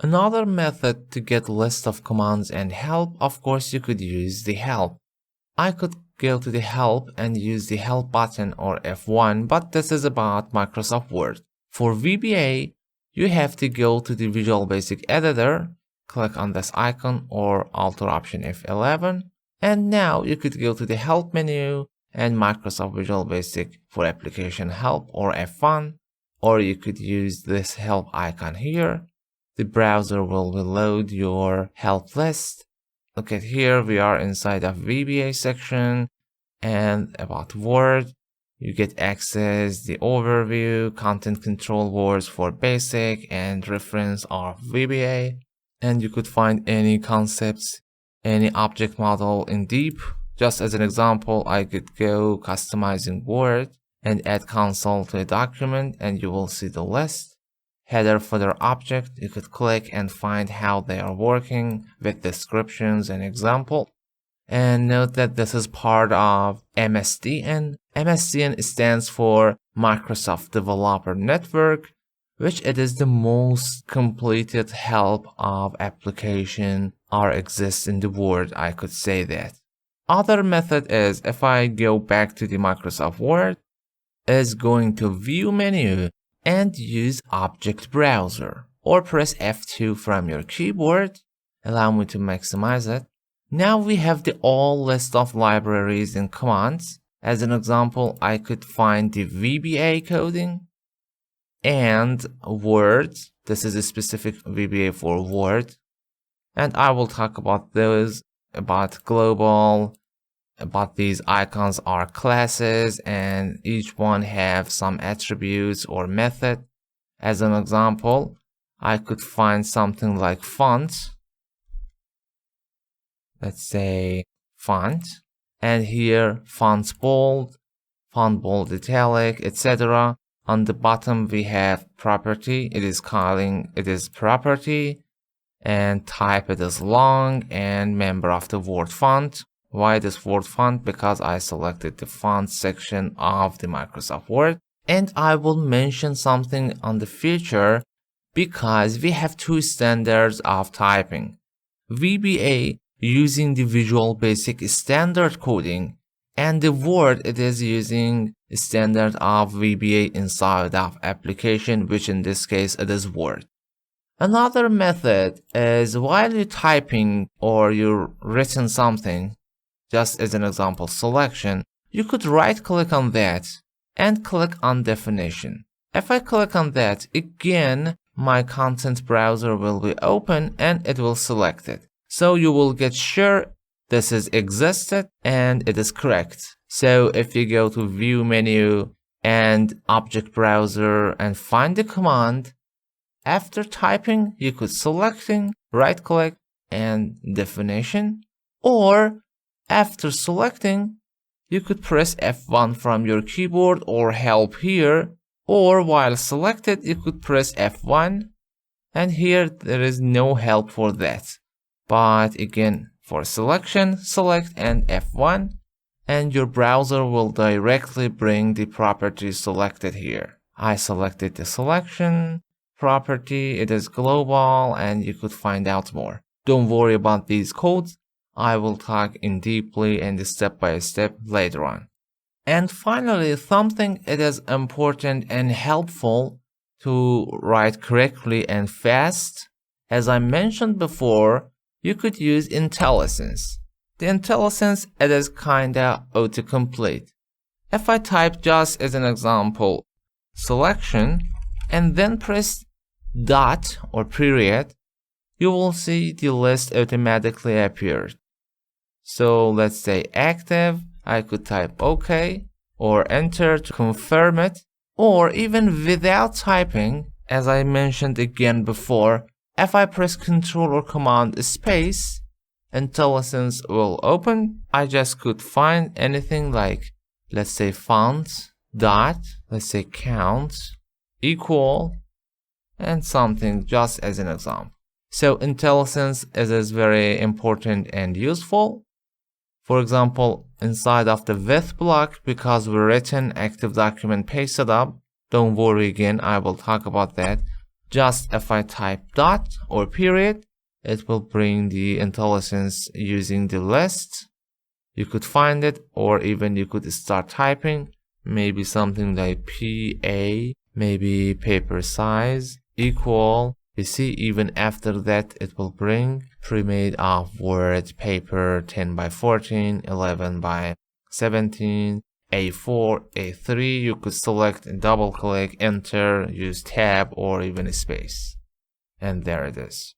Another method to get list of commands and help, of course, you could use the help. I could go to the help and use the help button or F1, but this is about Microsoft Word. For VBA, you have to go to the Visual Basic Editor, click on this icon or Alt or Option F11, and now you could go to the help menu and Microsoft Visual Basic for application help or F1, or you could use this help icon here. The browser will load your help list. Look at here, we are inside of VBA section and about Word. You get access, the overview, content control words for basic and reference of VBA. And you could find any concepts, any object model in deep. Just as an example, I could go customizing Word and add console to a document and you will see the list. Header, footer, object, you could click and find how they are working with descriptions and example. And note that this is part of MSDN. MSDN stands for Microsoft Developer Network, which it is the most completed help of application or exists in the world, I could say that. Other method is, if I go back to the Microsoft Word, is going to View menu and use Object Browser, or press F2 from your keyboard. Allow me to maximize it. Now we have the all list of libraries and commands. As an example, I could find the VBA coding and Word. This is a specific VBA for Word. And I will talk about those, about global, about these icons are classes and each one have some attributes or method. As an example, I could find something like font. Let's say font, and here font bold italic, etc. On the bottom we have property. It is calling, it is property, and type it is long, and member of the Word font. Why this Word font? Because I selected the font section of the Microsoft Word. And I will mention something on the future because we have two standards of typing. VBA using the Visual Basic standard coding, and the Word it is using standard of VBA inside of application, which in this case it is Word. Another method is while you're typing or you're written something, just as an example selection, you could right click on that and click on definition. If I click on that, again, my content browser will be open and it will select it. So you will get sure this is existed and it is correct. So if you go to view menu and object browser and find the command, after typing, you could selecting, right click and definition, or after selecting, you could press F1 from your keyboard or help here, or while selected, you could press F1, and here there is no help for that. But again, for selection, select and F1, and your browser will directly bring the property selected here. I selected the selection, property, it is global, and you could find out more. Don't worry about these codes. I will talk in deeply and step by step later on. And finally, something it is important and helpful to write correctly and fast. As I mentioned before, you could use Intellisense. The Intellisense it is kinda autocomplete. If I type just as an example selection and then press dot or period, you will see the list automatically appeared. So let's say active, I could type OK or enter to confirm it, or even without typing, as I mentioned again before, if I press Ctrl or Command space, Intellisense will open. I just could find anything like, let's say font, dot, let's say count, equal, and something just as an example. So Intellisense is very important and useful. For example, inside of the with block, because we written active document pasted up, don't worry again, I will talk about that. Just if I type dot or period, it will bring the Intellisense using the list. You could find it, or even you could start typing, maybe something like PA, maybe paper size, equal. You see, even after that, it will bring pre-made of Word paper 10 by 14, 11 by 17, A4, A3. You could select and double click, enter, use tab, or even a space. And there it is.